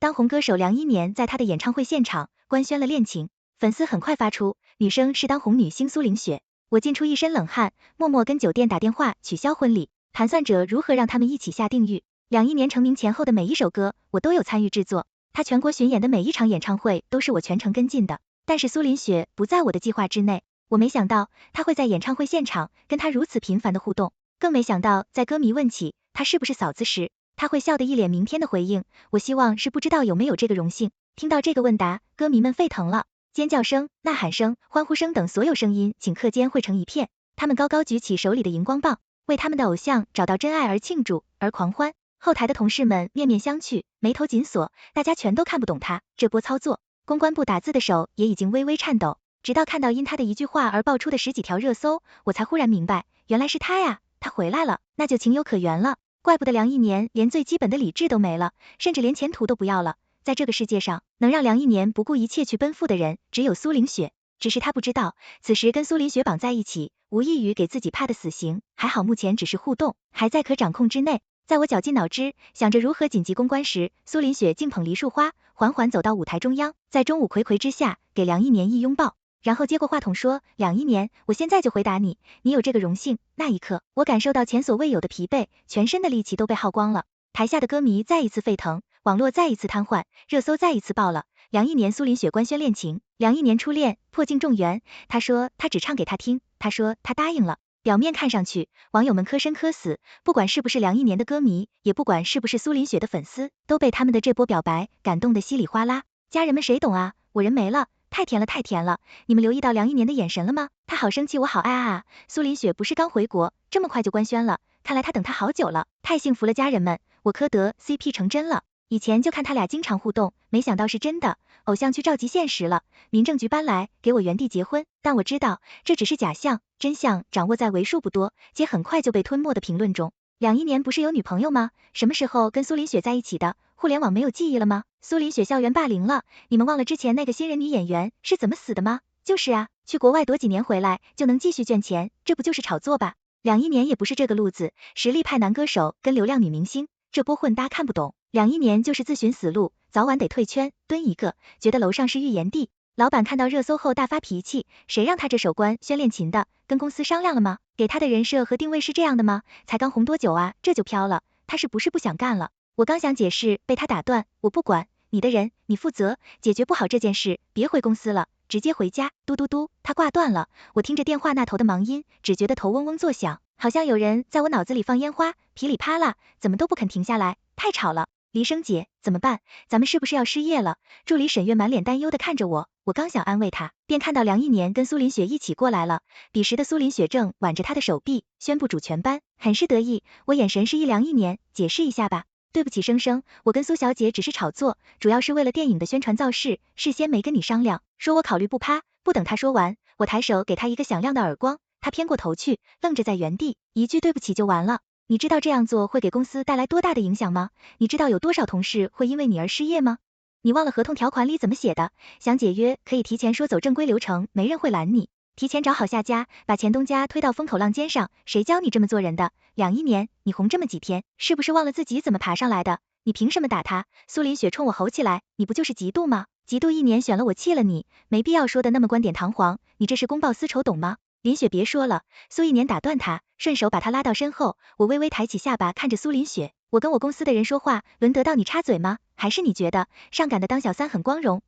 当红歌手梁一年在他的演唱会现场官宣了恋情，粉丝很快发出女生是当红女星苏玲雪，我惊出一身冷汗，默默跟酒店打电话取消婚礼，盘算着如何让他们一起下定狱。梁一年成名前后的每一首歌，我都有参与制作，他全国巡演的每一场演唱会都是我全程跟进的，但是苏林雪不在我的计划之内，我没想到他会在演唱会现场跟他如此频繁的互动，更没想到在歌迷问起他是不是嫂子时，他会笑得一脸明天的回应，我希望是不知道有没有这个荣幸。听到这个问答，歌迷们沸腾了，尖叫声、呐喊声、欢呼声等所有声音顷刻间汇成一片，他们高高举起手里的荧光棒，为他们的偶像找到真爱而庆祝而狂欢。后台的同事们面面相觑，眉头紧锁，大家全都看不懂他这波操作，公关部打字的手也已经微微颤抖，直到看到因他的一句话而爆出的10几条热搜，我才忽然明白，原来是他呀，他回来了，那就情有可原了。怪不得梁一年连最基本的理智都没了，甚至连前途都不要了。在这个世界上，能让梁一年不顾一切去奔赴的人，只有苏玲雪。只是他不知道，此时跟苏林雪绑在一起，无异于给自己判的死刑。还好目前只是互动，还在可掌控之内。在我绞尽脑汁想着如何紧急公关时，苏林雪竟捧梨树花，缓缓走到舞台中央，在众目睽睽之下给梁一年一拥抱，然后接过话筒说：“梁一年，我现在就回答你，你有这个荣幸。”那一刻，我感受到前所未有的疲惫，全身的力气都被耗光了。台下的歌迷再一次沸腾，网络再一次瘫痪，热搜再一次爆了。梁一年苏林雪官宣恋情，梁一年初恋破镜重圆，他说他只唱给他听，他说他答应了。表面看上去，网友们磕碜磕死，不管是不是梁一年的歌迷，也不管是不是苏林雪的粉丝，都被他们的这波表白感动得稀里哗啦。家人们谁懂啊？我人没了，太甜了太甜了！你们留意到梁一年的眼神了吗？他好生气，我好爱啊！苏林雪不是刚回国，这么快就官宣了，看来他等他好久了，太幸福了家人们，我柯得 CP 成真了。以前就看他俩经常互动，没想到是真的，偶像剧召集现实了，民政局搬来给我原地结婚，但我知道这只是假象，真相掌握在为数不多且很快就被吞没的评论中。梁一年不是有女朋友吗？什么时候跟苏林雪在一起的？互联网没有记忆了吗？苏林雪校园霸凌了，你们忘了之前那个新人女演员是怎么死的吗？就是啊，去国外躲几年回来就能继续赚钱，这不就是炒作吧？梁一年也不是这个路子，实力派男歌手跟流量女明星，这波混搭看不懂。梁一年就是自寻死路，早晚得退圈，蹲一个，觉得楼上是预言地。老板看到热搜后大发脾气，谁让他这首官宣恋情的？跟公司商量了吗？给他的人设和定位是这样的吗？才刚红多久啊，这就飘了，他是不是不想干了？我刚想解释，被他打断，我不管，你的人你负责，解决不好这件事，别回公司了，直接回家。嘟嘟嘟，他挂断了，我听着电话那头的忙音，只觉得头嗡嗡作响，好像有人在我脑子里放烟花，噼里啪啦，怎么都不肯停下来，太吵了。黎生姐，怎么办？咱们是不是要失业了？助理沈月满脸担忧的看着我，我刚想安慰她，便看到梁一年跟苏林雪一起过来了。彼时的苏林雪正挽着他的手臂，宣布主全班，很是得意。我眼神示意梁一年，解释一下吧。对不起生生，我跟苏小姐只是炒作，主要是为了电影的宣传造势，事先没跟你商量，说我考虑不趴。不等他说完，我抬手给他一个响亮的耳光，他偏过头去，愣着在原地，一句对不起就完了。你知道这样做会给公司带来多大的影响吗？你知道有多少同事会因为你而失业吗？你忘了合同条款里怎么写的？想解约可以提前说走正规流程，没人会拦你。提前找好下家，把前东家推到风口浪尖上，谁教你这么做人的？梁一年，你红这么几天，是不是忘了自己怎么爬上来的？你凭什么打他？苏林雪冲我吼起来，你不就是嫉妒吗？嫉妒一年选了我气了你，没必要说的那么观点堂皇，你这是公报私仇懂吗？林雪别说了，苏一年打断他，顺手把他拉到身后，我微微抬起下巴看着苏林雪，我跟我公司的人说话，轮得到你插嘴吗？还是你觉得上赶的当小三很光荣？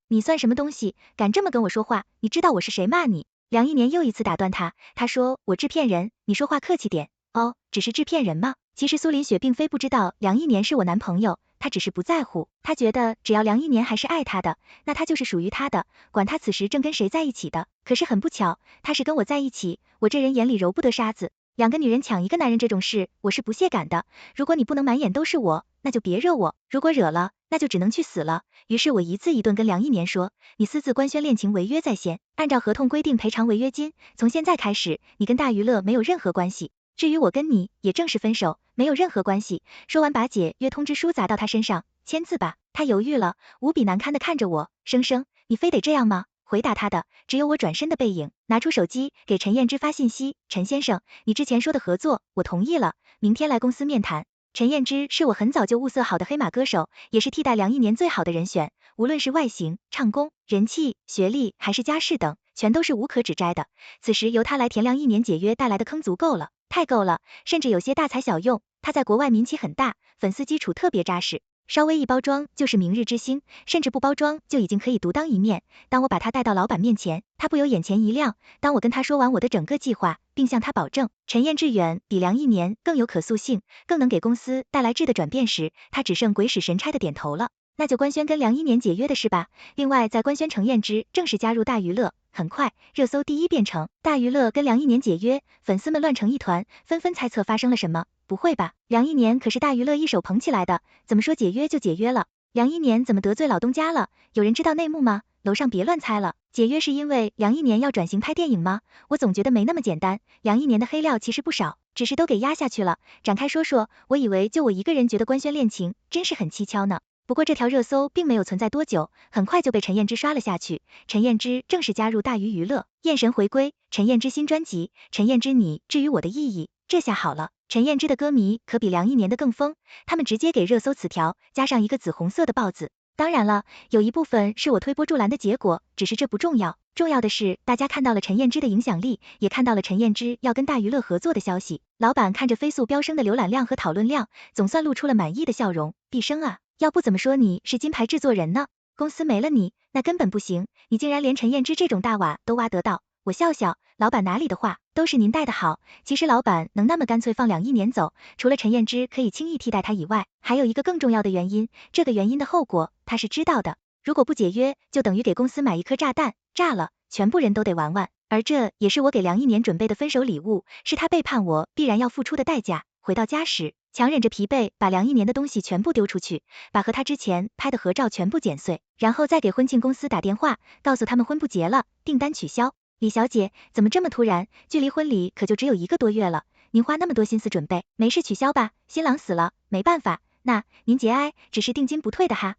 你算什么东西，敢这么跟我说话？你知道我是谁骂你？梁一年又一次打断他，他说我制片人，你说话客气点。哦，只是制片人吗？其实苏林雪并非不知道梁一年是我男朋友，她只是不在乎，她觉得只要梁一年还是爱她的，那他就是属于她的，管他此时正跟谁在一起的。可是很不巧，他是跟我在一起，我这人眼里揉不得沙子，两个女人抢一个男人这种事，我是不屑感的。如果你不能满眼都是我，那就别惹我，如果惹了，那就只能去死了。于是我一字一顿跟梁一年说，你私自官宣恋情违约在先，按照合同规定赔偿违约金，从现在开始，你跟大娱乐没有任何关系。至于我跟你，也正式分手，没有任何关系。说完把解约通知书砸到他身上，签字吧。他犹豫了，无比难堪的看着我，生生，你非得这样吗？回答他的只有我转身的背影，拿出手机给陈燕之发信息，陈先生，你之前说的合作我同意了，明天来公司面谈。陈燕之是我很早就物色好的黑马歌手，也是替代梁一年最好的人选，无论是外形、唱功、人气、学历还是家世等，全都是无可指摘的。此时由他来填梁一年解约带来的坑足够了，太够了，甚至有些大材小用。他在国外名气很大，粉丝基础特别扎实。稍微一包装就是明日之星，甚至不包装就已经可以独当一面。当我把他带到老板面前，他不由眼前一亮。当我跟他说完我的整个计划，并向他保证陈燕之远比梁一年更有可塑性，更能给公司带来质的转变时，他只剩鬼使神差的点头了。那就官宣跟梁一年解约的事吧。另外在官宣陈燕之正式加入大娱乐，很快热搜第一变成大娱乐跟梁一年解约，粉丝们乱成一团，纷纷猜测发生了什么。不会吧，梁一年可是大娱乐一手捧起来的，怎么说解约就解约了？梁一年怎么得罪老东家了？有人知道内幕吗？楼上别乱猜了，解约是因为梁一年要转型拍电影吗？我总觉得没那么简单，梁一年的黑料其实不少，只是都给压下去了。展开说说，我以为就我一个人觉得官宣恋情，真是很蹊跷呢。不过这条热搜并没有存在多久，很快就被陈燕之刷了下去。陈燕之正式加入大娱娱乐，燕神回归，陈燕之新专辑，陈燕之你至于我的意义，这下好了。陈燕之的歌迷可比梁一年的更疯，他们直接给热搜词条加上一个紫红色的豹字。当然了，有一部分是我推波助澜的结果，只是这不重要，重要的是大家看到了陈燕之的影响力，也看到了陈燕之要跟大娱乐合作的消息。老板看着飞速飙升的浏览量和讨论量，总算露出了满意的笑容。毕生啊，要不怎么说你是金牌制作人呢？公司没了你，那根本不行，你竟然连陈燕之这种大瓦都挖得到。我笑笑，老板哪里的话，都是您带的好。其实老板能那么干脆放梁一年走，除了陈燕之可以轻易替代他以外，还有一个更重要的原因，这个原因的后果他是知道的。如果不解约，就等于给公司买一颗炸弹，炸了，全部人都得玩完。而这也是我给梁一年准备的分手礼物，是他背叛我必然要付出的代价。回到家时，强忍着疲惫，把梁一年的东西全部丢出去，把和他之前拍的合照全部剪碎，然后再给婚庆公司打电话，告诉他们婚不结了，订单取消。李小姐，怎么这么突然？距离婚礼可就只有1个多月了，您花那么多心思准备，没事取消吧？新郎死了，没办法，那您节哀，只是定金不退的哈。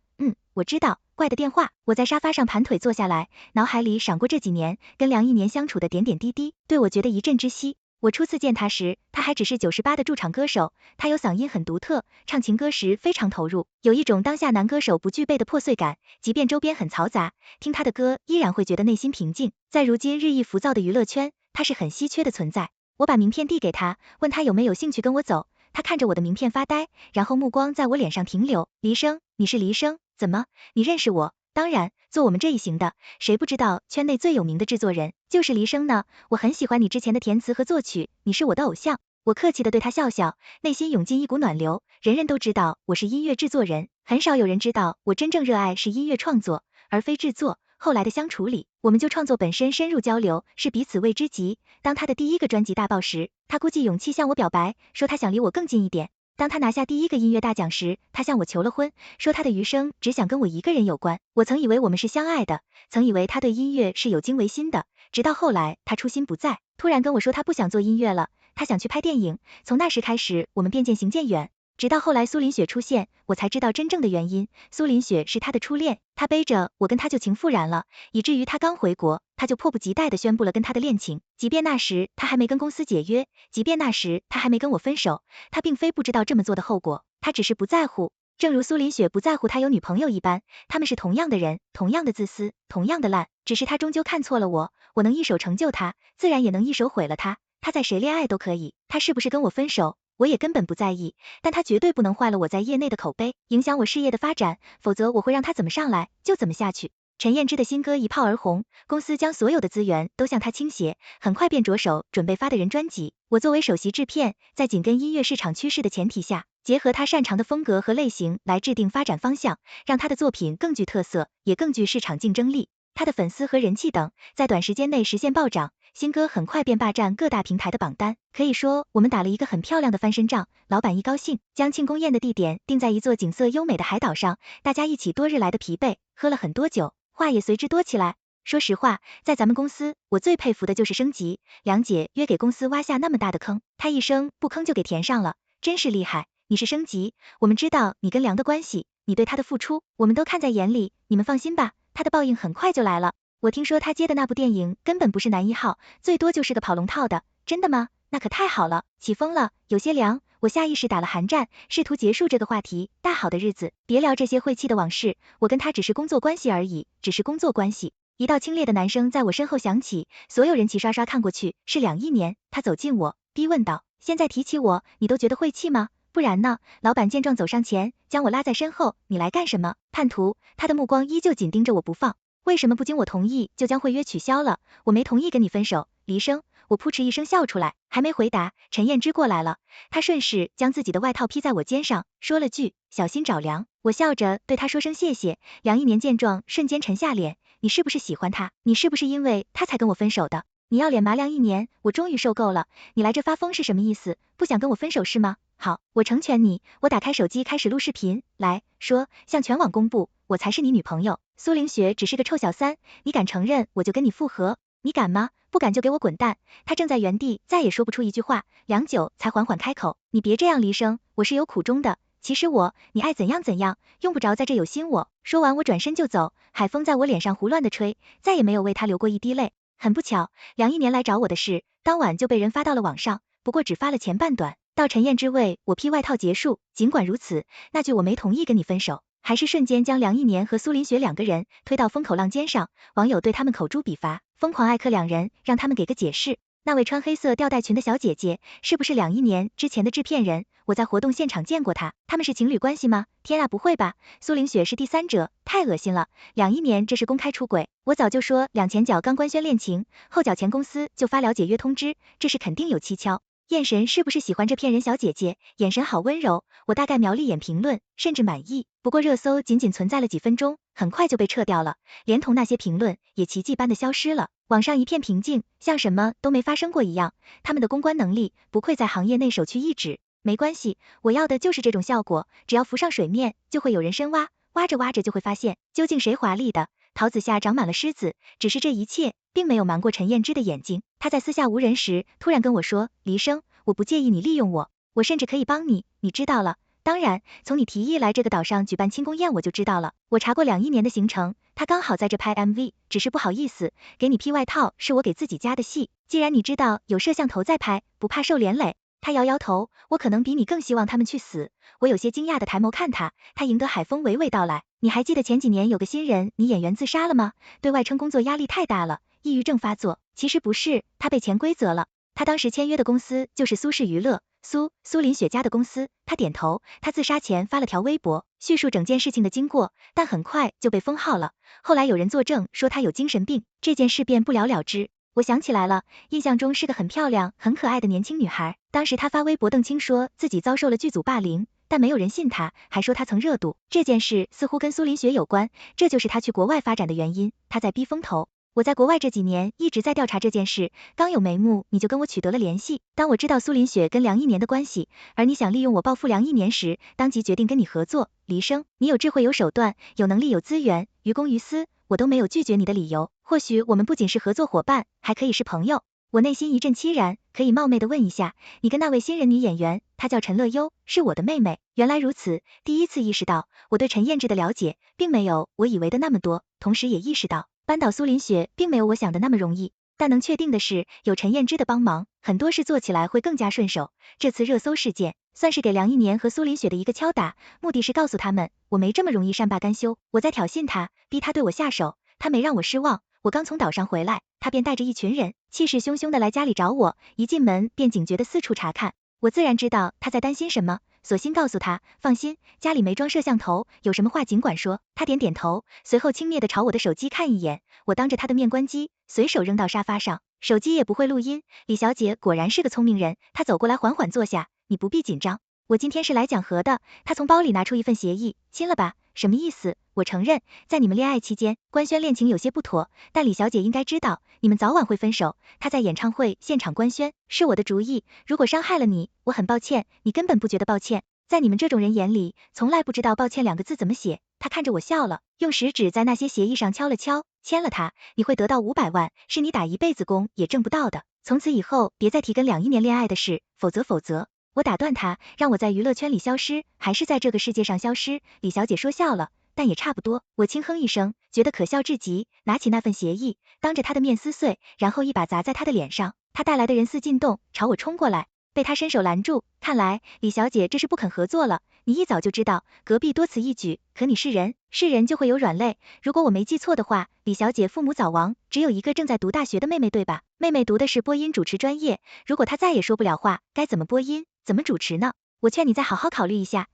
我知道。挂的电话，我在沙发上盘腿坐下来，脑海里闪过这几年跟梁一年相处的点点滴滴，对我觉得一阵窒息。我初次见他时，他还只是98的驻场歌手，他有嗓音很独特，唱情歌时非常投入，有一种当下男歌手不具备的破碎感，即便周边很嘈杂，听他的歌依然会觉得内心平静。在如今日益浮躁的娱乐圈，他是很稀缺的存在。我把名片递给他，问他有没有兴趣跟我走，他看着我的名片发呆，然后目光在我脸上停留。黎生，你是黎生？怎么，你认识我？当然，做我们这一行的，谁不知道圈内最有名的制作人就是黎生呢？我很喜欢你之前的填词和作曲，你是我的偶像。我客气的对他笑笑，内心涌进一股暖流。人人都知道我是音乐制作人，很少有人知道我真正热爱是音乐创作，而非制作。后来的相处里，我们就创作本身深入交流，是彼此为知己。当他的第一个专辑大爆时，他鼓起勇气向我表白，说他想离我更近一点。当他拿下第1个音乐大奖时，他向我求了婚，说他的余生只想跟我一个人有关。我曾以为我们是相爱的，曾以为他对音乐是有惊为心的，直到后来他初心不在，突然跟我说他不想做音乐了，他想去拍电影。从那时开始，我们便渐行渐远。直到后来苏林雪出现，我才知道真正的原因。苏林雪是他的初恋，他背着我跟他就情复燃了，以至于他刚回国，他就迫不及待地宣布了跟他的恋情。即便那时他还没跟公司解约，即便那时他还没跟我分手，他并非不知道这么做的后果，他只是不在乎。正如苏林雪不在乎他有女朋友一般，他们是同样的人，同样的自私，同样的烂，只是他终究看错了我。我能一手成就他，自然也能一手毁了他。他在谁恋爱都可以，他是不是跟我分手我也根本不在意，但他绝对不能坏了我在业内的口碑，影响我事业的发展，否则我会让他怎么上来就怎么下去。陈燕之的新歌一炮而红，公司将所有的资源都向他倾斜，很快便着手准备发的人专辑。我作为首席制片，在紧跟音乐市场趋势的前提下，结合他擅长的风格和类型来制定发展方向，让他的作品更具特色，也更具市场竞争力。他的粉丝和人气等在短时间内实现暴涨，新歌很快便霸占各大平台的榜单，可以说我们打了一个很漂亮的翻身仗。老板一高兴，将庆功宴的地点定在一座景色优美的海岛上，大家一起多日来的疲惫，喝了很多酒，话也随之多起来。说实话，在咱们公司，我最佩服的就是升级。梁姐约给公司挖下那么大的坑，她一声不吭就给填上了，真是厉害。你是升级，我们知道你跟梁的关系，你对他的付出，我们都看在眼里，你们放心吧，他的报应很快就来了。我听说他接的那部电影根本不是男1号，最多就是个跑龙套的，真的吗？那可太好了，起风了，有些凉，我下意识打了寒战，试图结束这个话题。大好的日子，别聊这些晦气的往事，我跟他只是工作关系而已，只是工作关系。一道清冽的男声在我身后响起，所有人齐刷刷看过去，是梁一年。他走近我，逼问道：现在提起我，你都觉得晦气吗？不然呢？老板见状走上前，将我拉在身后，你来干什么？叛徒！他的目光依旧紧盯着我不放。为什么不经我同意就将会约取消了？我没同意跟你分手，黎生。我扑哧一声笑出来，还没回答，陈燕之过来了。他顺势将自己的外套披在我肩上，说了句小心着凉。我笑着对他说声谢谢。梁一年见状瞬间沉下脸，你是不是喜欢他？你是不是因为他才跟我分手的？你要脸麻梁一年，我终于受够了，你来这发疯是什么意思？不想跟我分手是吗？好，我成全你。我打开手机开始录视频，来说向全网公布，我才是你女朋友。苏凌雪只是个臭小三，你敢承认我就跟你复合，你敢吗？不敢就给我滚蛋。他正在原地再也说不出一句话，良久才缓缓开口，你别这样黎生，我是有苦衷的。其实你爱怎样怎样，用不着在这有心我。说完我转身就走，海风在我脸上胡乱的吹，再也没有为他流过一滴泪。很不巧，梁一年来找我的事，当晚就被人发到了网上，不过只发了前半段。到陈燕之位，我披外套结束。尽管如此，那句我没同意跟你分手，还是瞬间将梁一年和苏林雪两个人推到风口浪尖上。网友对他们口诛笔伐，疯狂艾克两人，让他们给个解释。那位穿黑色吊带裙的小姐姐，是不是梁一年之前的制片人？我在活动现场见过她，他们是情侣关系吗？天啊，不会吧！苏凌雪是第三者，太恶心了。梁一年这是公开出轨，我早就说两前脚刚官宣恋情，后脚前公司就发了解约通知，这是肯定有蹊跷。眼神是不是喜欢这骗人小姐姐？眼神好温柔，我大概瞄了一眼评论，甚至满意。不过热搜仅仅存在了几分钟，很快就被撤掉了，连同那些评论也奇迹般的消失了。网上一片平静，像什么都没发生过一样。他们的公关能力不愧在行业内首屈一指。没关系，我要的就是这种效果，只要浮上水面，就会有人深挖，挖着挖着就会发现究竟谁华丽的桃子下长满了虱子。只是这一切并没有瞒过陈燕之的眼睛，他在私下无人时突然跟我说，黎生，我不介意你利用我，我甚至可以帮你，你知道了。当然，从你提议来这个岛上举办庆功宴我就知道了，我查过梁一年的行程，他刚好在这拍 MV， 只是不好意思，给你披外套是我给自己加的戏，既然你知道有摄像头在拍，不怕受连累。他摇摇头，我可能比你更希望他们去死。我有些惊讶的抬眸看他，他赢得海风娓娓道来，你还记得前几年有个新人女演员自杀了吗？对外称工作压力太大了，抑郁症发作。其实不是，他被潜规则了。他当时签约的公司就是苏氏娱乐，苏林雪家的公司。他点头，他自杀前发了条微博，叙述整件事情的经过，但很快就被封号了。后来有人作证说他有精神病，这件事便不了了之。我想起来了，印象中是个很漂亮很可爱的年轻女孩，当时她发微博澄清说自己遭受了剧组霸凌，但没有人信她，还说她曾热度。这件事似乎跟苏林雪有关，这就是她去国外发展的原因，她在逼风头。我在国外这几年一直在调查这件事，刚有眉目你就跟我取得了联系。当我知道苏林雪跟梁一年的关系，而你想利用我报复梁一年时，当即决定跟你合作。黎生，你有智慧有手段，有能力有资源，于公于私，我都没有拒绝你的理由。或许我们不仅是合作伙伴，还可以是朋友。我内心一阵凄然，可以冒昧的问一下，你跟那位新人女演员，她叫陈乐优，是我的妹妹。原来如此，第一次意识到我对陈燕之的了解并没有我以为的那么多，同时也意识到扳倒苏林雪并没有我想的那么容易。但能确定的是，有陈燕之的帮忙，很多事做起来会更加顺手。这次热搜事件算是给梁一年和苏林雪的一个敲打，目的是告诉他们，我没这么容易善罢甘休。我在挑衅他，逼他对我下手，他没让我失望。我刚从岛上回来，他便带着一群人，气势汹汹的来家里找我，一进门便警觉的四处查看。我自然知道他在担心什么，索性告诉他，放心，家里没装摄像头，有什么话尽管说。他点点头，随后轻蔑的朝我的手机看一眼，我当着他的面关机，随手扔到沙发上，手机也不会录音。李小姐果然是个聪明人，她走过来缓缓坐下，你不必紧张，我今天是来讲和的。她从包里拿出一份协议，亲了吧？什么意思？我承认，在你们恋爱期间，官宣恋情有些不妥，但李小姐应该知道，你们早晚会分手。她在演唱会现场官宣，是我的主意，如果伤害了你，我很抱歉，你根本不觉得抱歉。在你们这种人眼里，从来不知道抱歉两个字怎么写。她看着我笑了，用食指在那些协议上敲了敲，签了它，你会得到500万，是你打一辈子工也挣不到的。从此以后，别再提跟梁一年恋爱的事，否则。我打断他，让我在娱乐圈里消失，还是在这个世界上消失？李小姐说笑了，但也差不多。我轻哼一声，觉得可笑至极，拿起那份协议，当着他的面撕碎，然后一把砸在他的脸上。他带来的人似进洞，朝我冲过来，被他伸手拦住。看来李小姐这是不肯合作了。你一早就知道隔壁多此一举，可你是人，是人就会有软肋。如果我没记错的话，李小姐父母早亡，只有一个正在读大学的妹妹，对吧？妹妹读的是播音主持专业，如果她再也说不了话，该怎么播音，怎么主持呢？我劝你再好好考虑一下。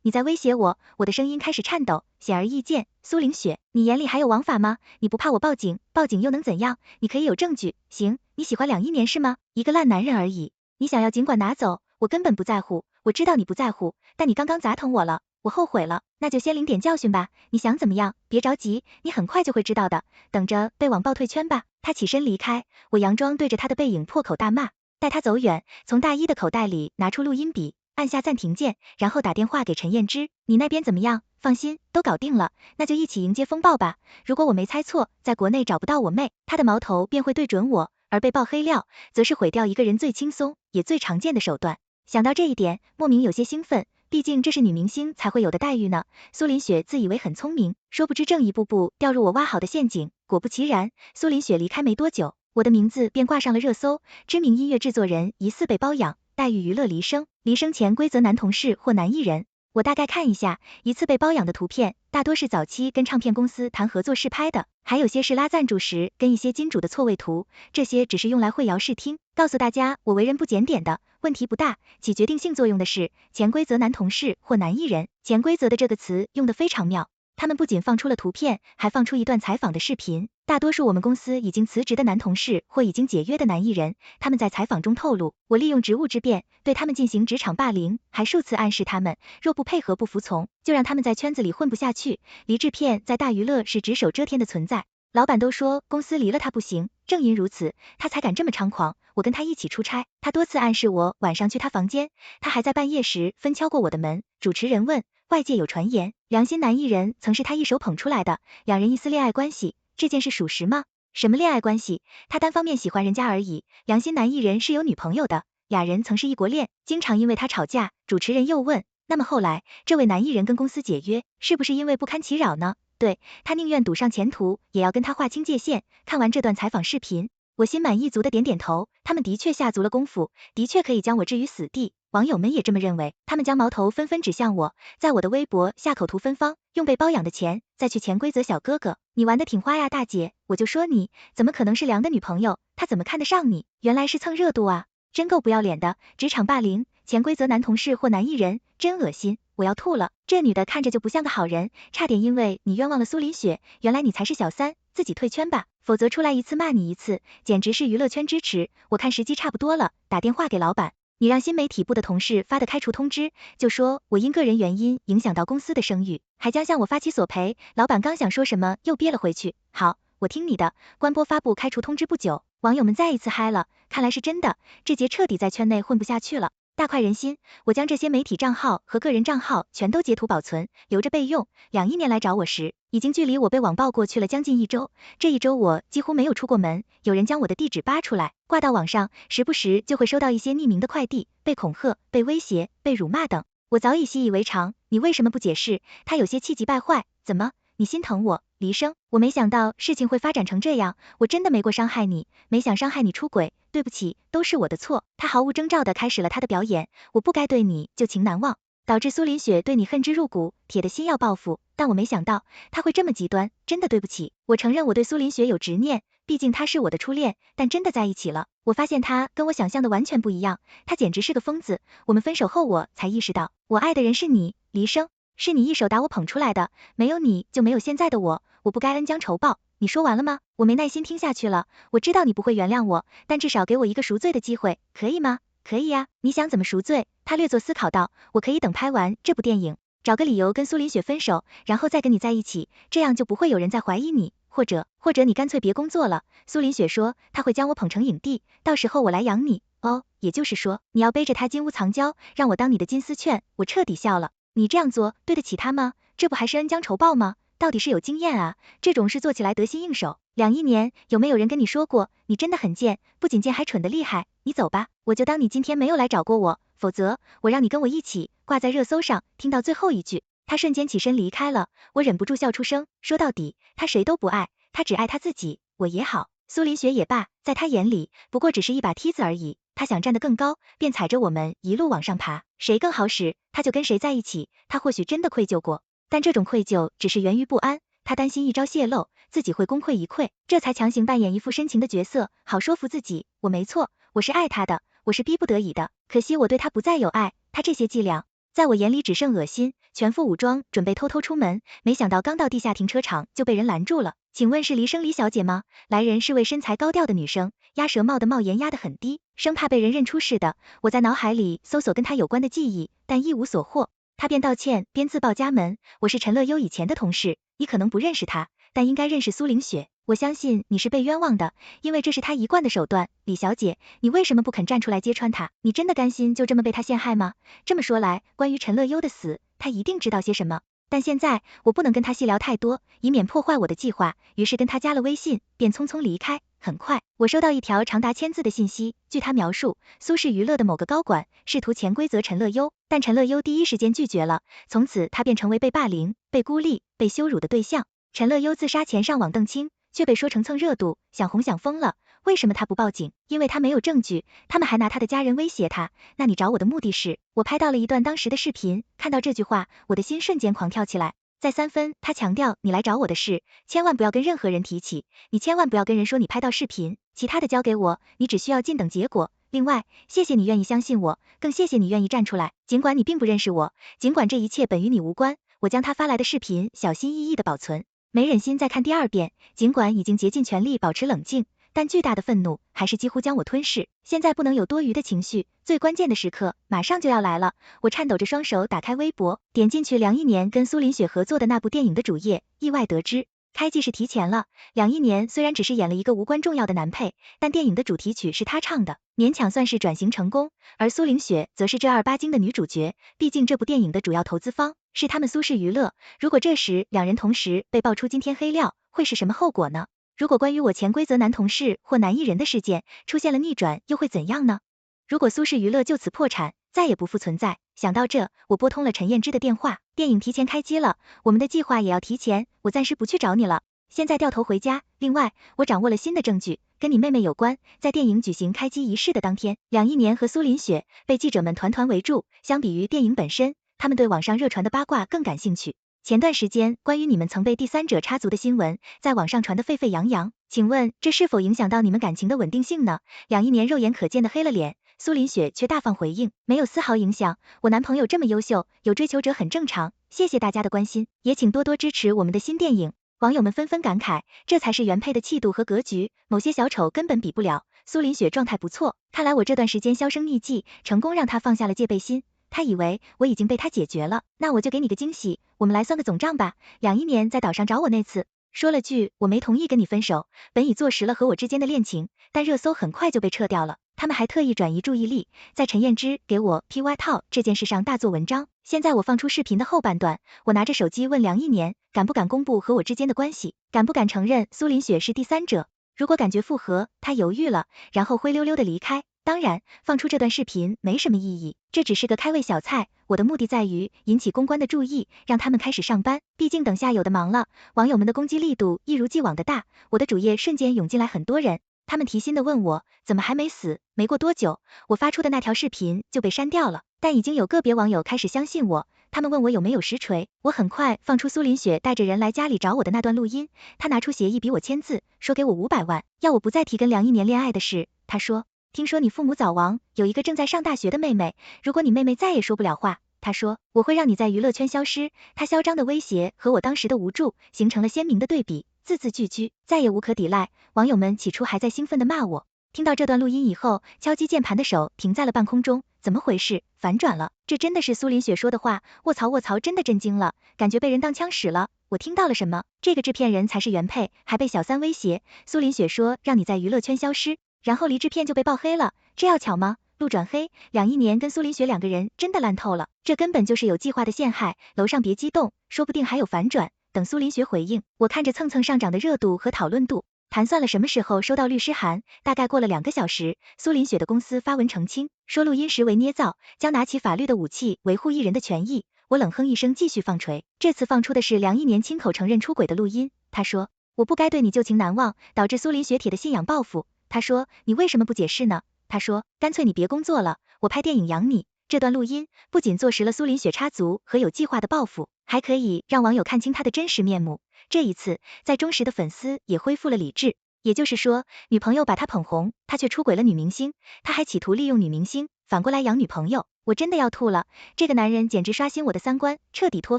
你在威胁我？我的声音开始颤抖，显而易见，苏凌雪，你眼里还有王法吗？你不怕我报警？报警又能怎样？你可以有证据。行，你喜欢梁一年是吗？一个烂男人而已，你想要尽管拿走，我根本不在乎。我知道你不在乎，但你刚刚砸疼我了，我后悔了，那就先领点教训吧。你想怎么样？别着急，你很快就会知道的，等着被网暴退圈吧。他起身离开，我佯装对着他的背影破口大骂。待他走远，从大衣的口袋里拿出录音笔，按下暂停键，然后打电话给陈燕之。你那边怎么样？放心，都搞定了，那就一起迎接风暴吧。如果我没猜错，在国内找不到我妹，他的矛头便会对准我，而被爆黑料，则是毁掉一个人最轻松也最常见的手段。想到这一点，莫名有些兴奋，毕竟这是女明星才会有的待遇呢。苏林雪自以为很聪明，说不知正一步步掉入我挖好的陷阱。果不其然，苏林雪离开没多久，我的名字便挂上了热搜，知名音乐制作人疑似被包养，待遇娱乐离声，离声前规则男同事或男艺人。我大概看一下，一次被包养的图片，大多是早期跟唱片公司谈合作试拍的，还有些是拉赞助时跟一些金主的错位图，这些只是用来混淆视听，告诉大家我为人不检点的，问题不大。起决定性作用的是潜规则男同事或男艺人，潜规则的这个词用得非常妙。他们不仅放出了图片，还放出一段采访的视频，大多数我们公司已经辞职的男同事或已经解约的男艺人，他们在采访中透露，我利用职务之便对他们进行职场霸凌，还数次暗示他们，若不配合不服从，就让他们在圈子里混不下去。黎制片在大娱乐是只手遮天的存在，老板都说公司离了他不行，正因如此，他才敢这么猖狂。我跟他一起出差，他多次暗示我晚上去他房间，他还在半夜时分敲过我的门。主持人问，外界有传言，良心男艺人曾是他一手捧出来的，两人疑似恋爱关系，这件事属实吗？什么恋爱关系？他单方面喜欢人家而已，良心男艺人是有女朋友的，俩人曾是异国恋，经常因为他吵架。主持人又问，那么后来这位男艺人跟公司解约，是不是因为不堪其扰呢？对，他宁愿赌上前途，也要跟他划清界限。看完这段采访视频，我心满意足的点点头，他们的确下足了功夫，的确可以将我置于死地。网友们也这么认为，他们将矛头纷纷指向我，在我的微博下口图芬芳，用被包养的钱再去潜规则小哥哥，你玩的挺花呀大姐，我就说你怎么可能是梁的女朋友，他怎么看得上你，原来是蹭热度啊，真够不要脸的，职场霸凌，潜规则男同事或男艺人，真恶心，我要吐了，这女的看着就不像个好人，差点因为你冤枉了苏林雪，原来你才是小三，自己退圈吧，否则出来一次骂你一次，简直是娱乐圈支持。我看时机差不多了，打电话给老板，你让新媒体部的同事发的开除通知，就说我因个人原因影响到公司的声誉，还将向我发起索赔。老板刚想说什么，又憋了回去。好，我听你的。关播发布开除通知不久，网友们再一次嗨了，看来是真的，这节彻底在圈内混不下去了。大快人心，我将这些媒体账号和个人账号全都截图保存，留着备用。2亿年来找我时，已经距离我被网暴过去了将近1周，这1周我几乎没有出过门，有人将我的地址扒出来，挂到网上，时不时就会收到一些匿名的快递，被恐吓、被威胁、被辱骂等。我早已习以为常，你为什么不解释？他有些气急败坏，怎么？你心疼我？黎生，我没想到事情会发展成这样，我真的没过伤害你，没想伤害你出轨，对不起，都是我的错。他毫无征兆的开始了他的表演，我不该对你旧情难忘，导致苏林雪对你恨之入骨，铁的心要报复，但我没想到他会这么极端，真的对不起。我承认我对苏林雪有执念，毕竟她是我的初恋，但真的在一起了，我发现他跟我想象的完全不一样，他简直是个疯子。我们分手后我才意识到，我爱的人是你，黎生，是你一手打我捧出来的，没有你就没有现在的我，我不该恩将仇报。你说完了吗？我没耐心听下去了，我知道你不会原谅我，但至少给我一个赎罪的机会，可以吗？可以呀，你想怎么赎罪？他略作思考道，我可以等拍完这部电影，找个理由跟苏林雪分手，然后再跟你在一起，这样就不会有人再怀疑你，或者你干脆别工作了。苏林雪说他会将我捧成影帝，到时候我来养你。哦，也就是说你要背着他金屋藏娇，让我当你的金丝雀。我彻底笑了，你这样做对得起他吗？这不还是恩将仇报吗？到底是有经验啊，这种事做起来得心应手。2亿年，有没有人跟你说过，你真的很贱，不仅贱还蠢得厉害？你走吧，我就当你今天没有来找过我，否则我让你跟我一起挂在热搜上。听到最后一句，他瞬间起身离开了，我忍不住笑出声。说到底，他谁都不爱，他只爱他自己。我也好，苏林雪也罢，在他眼里不过只是一把梯子而已。他想站得更高，便踩着我们一路往上爬，谁更好使，他就跟谁在一起。他或许真的愧疚过，但这种愧疚只是源于不安，他担心一朝泄露，自己会功亏一篑，这才强行扮演一副深情的角色，好说服自己，我没错，我是爱他的，我是逼不得已的，可惜我对他不再有爱，他这些伎俩在我眼里只剩恶心，全副武装准备偷偷出门，没想到刚到地下停车场就被人拦住了。请问是黎生黎小姐吗？来人是位身材高调的女生，鸭舌帽的帽檐压得很低，生怕被人认出似的。我在脑海里搜索跟她有关的记忆，但一无所获。她便道歉，边自报家门，我是陈乐优以前的同事，你可能不认识她，但应该认识苏凌雪。我相信你是被冤枉的，因为这是他一贯的手段。李小姐，你为什么不肯站出来揭穿他？你真的甘心就这么被他陷害吗？这么说来，关于陈乐优的死，他一定知道些什么。但现在我不能跟他细聊太多，以免破坏我的计划，于是跟他加了微信，便匆匆离开。很快，我收到一条长达1000字的信息，据他描述，苏氏娱乐的某个高管试图潜规则陈乐优，但陈乐优第一时间拒绝了，从此他便成为被霸凌、被孤立、被羞辱的对象。陈乐优自杀前上网澄清，却被说成蹭热度，想红想疯了。为什么他不报警？因为他没有证据，他们还拿他的家人威胁他。那你找我的目的是？我拍到了一段当时的视频，看到这句话，我的心瞬间狂跳起来。再3分，他强调你来找我的事，千万不要跟任何人提起，你千万不要跟人说你拍到视频，其他的交给我，你只需要静等结果。另外，谢谢你愿意相信我，更谢谢你愿意站出来，尽管你并不认识我，尽管这一切本与你无关，我将他发来的视频小心翼翼地保存。没忍心再看第2遍，尽管已经竭尽全力保持冷静，但巨大的愤怒还是几乎将我吞噬。现在不能有多余的情绪，最关键的时刻马上就要来了。我颤抖着双手打开微博，点进去梁一年跟苏林雪合作的那部电影的主页，意外得知开季是提前了。梁一年虽然只是演了一个无关重要的男配，但电影的主题曲是他唱的，勉强算是转型成功。而苏凌雪则是正儿八经的女主角，毕竟这部电影的主要投资方是他们苏氏娱乐。如果这时两人同时被爆出惊天黑料，会是什么后果呢？如果关于我潜规则男同事或男艺人的事件出现了逆转，又会怎样呢？如果苏氏娱乐就此破产，再也不复存在，想到这，我拨通了陈燕之的电话。电影提前开机了，我们的计划也要提前，我暂时不去找你了，现在掉头回家。另外，我掌握了新的证据，跟你妹妹有关。在电影举行开机仪式的当天，梁一年和苏林雪被记者们团团围住。相比于电影本身，他们对网上热传的八卦更感兴趣。前段时间关于你们曾被第三者插足的新闻在网上传得沸沸扬扬，请问这是否影响到你们感情的稳定性呢？梁一年肉眼可见的黑了脸，苏林雪却大方回应，没有丝毫影响，我男朋友这么优秀，有追求者很正常，谢谢大家的关心，也请多多支持我们的新电影。网友们纷纷感慨，这才是原配的气度和格局，某些小丑根本比不了。苏林雪状态不错，看来我这段时间销声匿迹，成功让她放下了戒备心。他以为我已经被他解决了，那我就给你个惊喜，我们来算个总账吧。梁一年在岛上找我那次，说了句我没同意跟你分手，本已坐实了和我之间的恋情，但热搜很快就被撤掉了，他们还特意转移注意力，在陈燕之给我披外套这件事上大做文章。现在我放出视频的后半段，我拿着手机问梁一年，敢不敢公布和我之间的关系，敢不敢承认苏林雪是第三者，如果感觉复合，他犹豫了，然后灰溜溜的离开。当然，放出这段视频没什么意义，这只是个开胃小菜，我的目的在于引起公关的注意，让他们开始上班，毕竟等下有的忙了。网友们的攻击力度一如既往的大，我的主页瞬间涌进来很多人，他们提心的问我怎么还没死。没过多久，我发出的那条视频就被删掉了，但已经有个别网友开始相信我，他们问我有没有实锤。我很快放出苏林雪带着人来家里找我的那段录音，他拿出协议比我签字，说给我500万，要我不再提跟梁一年恋爱的事。他说，听说你父母早亡，有一个正在上大学的妹妹，如果你妹妹再也说不了话，他说我会让你在娱乐圈消失。他嚣张的威胁和我当时的无助形成了鲜明的对比，字字句句再也无可抵赖。网友们起初还在兴奋的骂我，听到这段录音以后，敲击键盘的手停在了半空中，怎么回事？反转了，这真的是苏林雪说的话？卧槽卧槽，真的震惊了，感觉被人当枪使了。我听到了什么？这个制片人才是原配，还被小三威胁。苏林雪说让你在娱乐圈消失，然后离制片就被爆黑了，这要巧吗？路转黑，梁一年跟苏林雪两个人真的烂透了，这根本就是有计划的陷害。楼上别激动，说不定还有反转。等苏林雪回应，我看着蹭蹭上涨的热度和讨论度，盘算了什么时候收到律师函，大概过了2个小时，苏林雪的公司发文澄清，说录音实为捏造，将拿起法律的武器维护艺人的权益。我冷哼一声继续放锤，这次放出的是梁一年亲口承认出轨的录音。他说，我不该对你旧情难忘，导致苏林雪铁的信仰报复。他说，你为什么不解释呢？他说，干脆你别工作了，我拍电影养你。这段录音不仅坐实了苏林雪插足和有计划的报复，还可以让网友看清他的真实面目。这一次，在忠实的粉丝也恢复了理智。也就是说，女朋友把他捧红，他却出轨了女明星，他还企图利用女明星，反过来养女朋友。我真的要吐了，这个男人简直刷新我的三观，彻底脱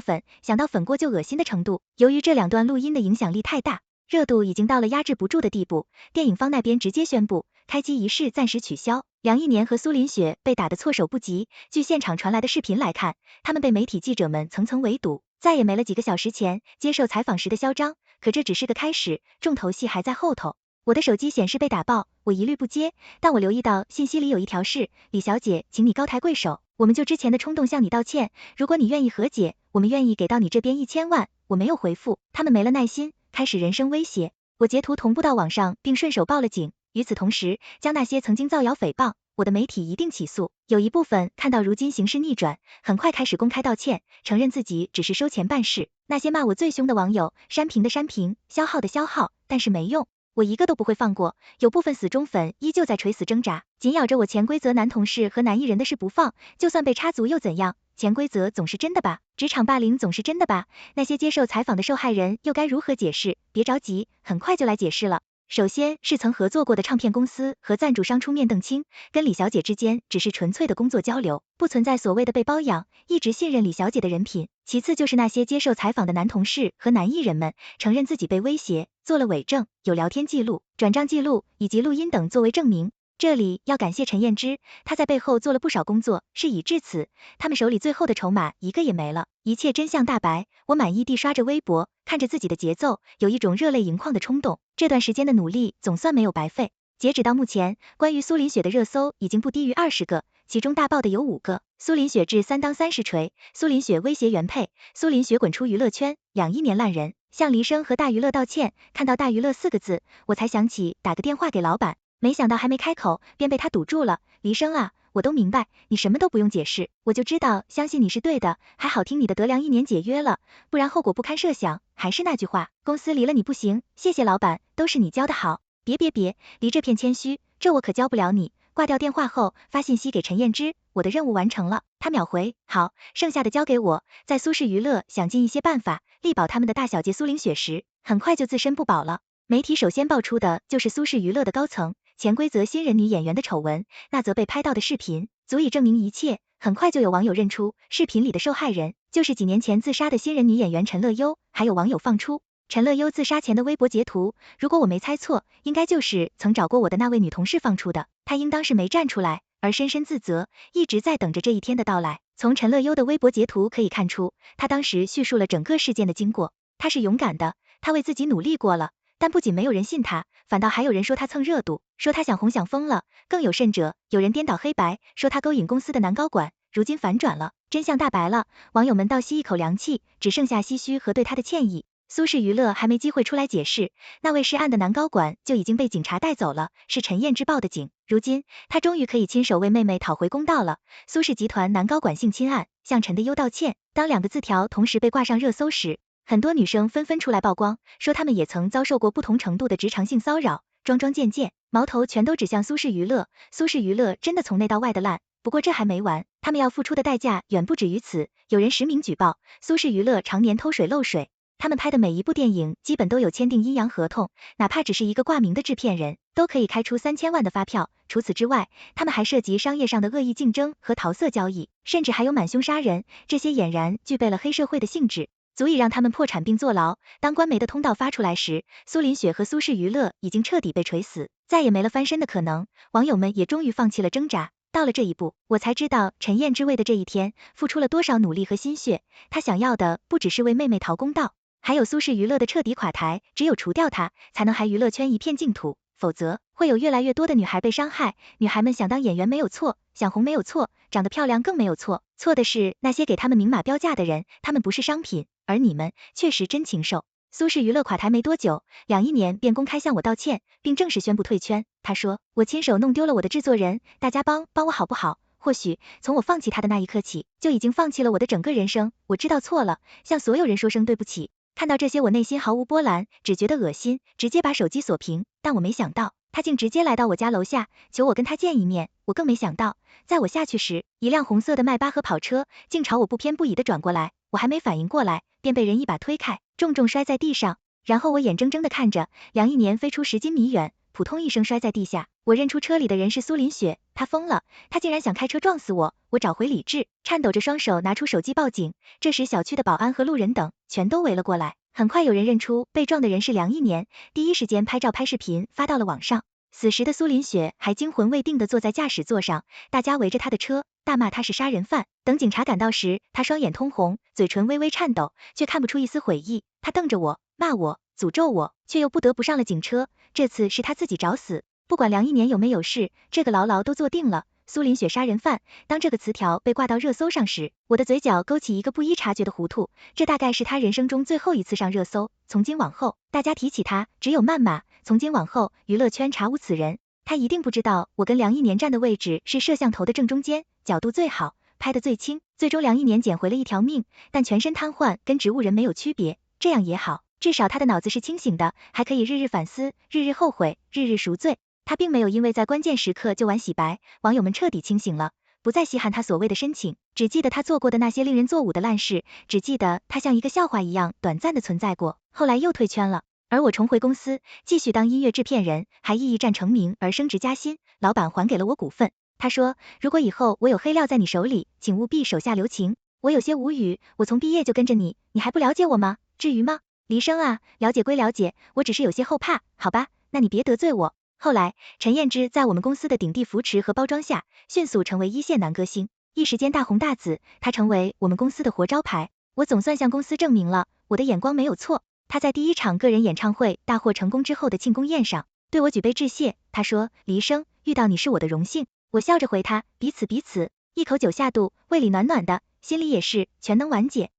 粉，想到粉过就恶心的程度。由于这两段录音的影响力太大，热度已经到了压制不住的地步，电影方那边直接宣布开机仪式暂时取消。梁一年和苏林雪被打得措手不及，据现场传来的视频来看，他们被媒体记者们层层围堵，再也没了几个小时前接受采访时的嚣张。可这只是个开始，重头戏还在后头。我的手机显示被打爆，我一律不接，但我留意到信息里有一条是：李小姐，请你高抬贵手，我们就之前的冲动向你道歉，如果你愿意和解，我们愿意给到你这边1000万。我没有回复，他们没了耐心，开始人身威胁。我截图同步到网上，并顺手报了警。与此同时，将那些曾经造谣诽谤我的媒体一并起诉。有一部分看到如今形势逆转，很快开始公开道歉，承认自己只是收钱办事。那些骂我最凶的网友，删屏的删屏，消耗的消耗，但是没用，我一个都不会放过。有部分死忠粉依旧在垂死挣扎，紧咬着我潜规则男同事和男艺人的事不放，就算被插足又怎样？潜规则总是真的吧？职场霸凌总是真的吧？那些接受采访的受害人又该如何解释？别着急，很快就来解释了。首先是曾合作过的唱片公司和赞助商出面澄清，跟李小姐之间只是纯粹的工作交流，不存在所谓的被包养，一直信任李小姐的人品。其次就是那些接受采访的男同事和男艺人们承认自己被威胁，做了伪证，有聊天记录、转账记录以及录音等作为证明。这里要感谢陈燕之，他在背后做了不少工作，事已至此，他们手里最后的筹码一个也没了，一切真相大白。我满意地刷着微博，看着自己的节奏，有一种热泪盈眶的冲动。这段时间的努力总算没有白费。截止到目前，关于苏林雪的热搜已经不低于20个，其中大爆的有5个。苏林雪致3当30锤，苏林雪威胁原配，苏林雪滚出娱乐圈，两亿年烂人，向黎生和大娱乐道歉。看到大娱乐4个字，我才想起打个电话给老板。没想到还没开口，便被他堵住了。黎生啊，我都明白，你什么都不用解释，我就知道，相信你是对的，还好听你的得良1年解约了，不然后果不堪设想。还是那句话，公司离了你不行，谢谢老板，都是你教的好。别，离这片谦虚，这我可教不了你。挂掉电话后，发信息给陈燕之，我的任务完成了。他秒回，好，剩下的交给我。在苏氏娱乐想尽一些办法力保他们的大小姐苏林雪时，很快就自身不保了。媒体首先爆出的就是苏氏娱乐的高层潜规则新人女演员的丑闻，那则被拍到的视频足以证明一切。很快就有网友认出视频里的受害人就是几年前自杀的新人女演员陈乐悠，还有网友放出陈乐悠自杀前的微博截图，如果我没猜错，应该就是曾找过我的那位女同事放出的，她应当是没站出来，而深深自责，一直在等着这一天的到来。从陈乐悠的微博截图可以看出，她当时叙述了整个事件的经过，她是勇敢的，她为自己努力过了。但不仅没有人信他，反倒还有人说他蹭热度，说他想红想疯了。更有甚者，有人颠倒黑白，说他勾引公司的男高管，如今反转了，真相大白了。网友们倒吸一口凉气，只剩下唏嘘和对他的歉意。苏氏娱乐还没机会出来解释，那位涉案的男高管就已经被警察带走了，是陈燕之报的警。如今他终于可以亲手为妹妹讨回公道了。苏氏集团男高管性侵案，向陈的优道歉。当2个字条同时被挂上热搜时，很多女生纷纷出来曝光，说她们也曾遭受过不同程度的职场性骚扰，桩桩件件，矛头全都指向苏氏娱乐。苏氏娱乐真的从内到外的烂，不过这还没完，他们要付出的代价远不止于此。有人实名举报，苏氏娱乐常年偷水漏水，他们拍的每一部电影基本都有签订阴阳合同，哪怕只是一个挂名的制片人，都可以开出3000万的发票。除此之外，他们还涉及商业上的恶意竞争和桃色交易，甚至还有满凶杀人，这些俨然具备了黑社会的性质，足以让他们破产并坐牢。当官媒的通道发出来时，苏林雪和苏氏娱乐已经彻底被锤死，再也没了翻身的可能。网友们也终于放弃了挣扎。到了这一步，我才知道陈燕之为的这一天付出了多少努力和心血。她想要的不只是为妹妹讨公道，还有苏氏娱乐的彻底垮台。只有除掉她，才能还娱乐圈一片净土，否则会有越来越多的女孩被伤害。女孩们想当演员没有错，想红没有错，长得漂亮更没有错，错的是那些给他们明码标价的人，他们不是商品，而你们确实真禽兽。苏氏娱乐垮台没多久，梁一年便公开向我道歉，并正式宣布退圈。他说，我亲手弄丢了我的制作人，大家帮我好不好？或许从我放弃他的那一刻起，就已经放弃了我的整个人生。我知道错了，向所有人说声对不起。看到这些，我内心毫无波澜，只觉得恶心，直接把手机锁屏。但我没想到，他竟直接来到我家楼下，求我跟他见一面。我更没想到，在我下去时，一辆红色的迈巴赫跑车竟朝我不偏不倚地转过来，我还没反应过来，便被人一把推开，重重摔在地上。然后我眼睁睁地看着梁一年飞出10斤米远，扑通一声摔在地下。我认出车里的人是苏林雪，她疯了，她竟然想开车撞死我。我找回理智，颤抖着双手拿出手机报警。这时小区的保安和路人等全都围了过来，很快有人认出被撞的人是梁一年，第一时间拍照拍视频发到了网上。此时的苏林雪还惊魂未定地坐在驾驶座上，大家围着他的车大骂他是杀人犯。等警察赶到时，他双眼通红，嘴唇微微颤抖，却看不出一丝悔意。他瞪着我，骂我，诅咒我，却又不得不上了警车。这次是他自己找死，不管梁一年有没有事，这个牢牢都坐定了。苏林雪杀人犯。当这个词条被挂到热搜上时，我的嘴角勾起一个不易察觉的弧度，这大概是他人生中最后一次上热搜。从今往后，大家提起他只有谩骂。从今往后，娱乐圈查无此人。他一定不知道我跟梁一年站的位置是摄像头的正中间，角度最好，拍得最清。最终梁一年捡回了一条命，但全身瘫痪，跟植物人没有区别。这样也好，至少他的脑子是清醒的，还可以日日反思，日日后悔，日日赎罪。他并没有因为在关键时刻就玩洗白，网友们彻底清醒了，不再稀罕他所谓的深情，只记得他做过的那些令人作呕的烂事，只记得他像一个笑话一样短暂的存在过，后来又退圈了。而我重回公司，继续当音乐制片人，还一战成名而升职加薪，老板还给了我股份。他说，如果以后我有黑料在你手里，请务必手下留情。我有些无语，我从毕业就跟着你，你还不了解我吗？至于吗？黎生啊，了解归了解，我只是有些后怕，好吧，那你别得罪我。后来，陈燕之在我们公司的鼎力扶持和包装下，迅速成为一线男歌星，一时间大红大紫，他成为我们公司的活招牌。我总算向公司证明了，我的眼光没有错。他在第一场个人演唱会大获成功之后的庆功宴上，对我举杯致谢。他说，黎生，遇到你是我的荣幸。我笑着回他，彼此彼此。一口酒下肚，胃里暖暖的，心里也是全能完结。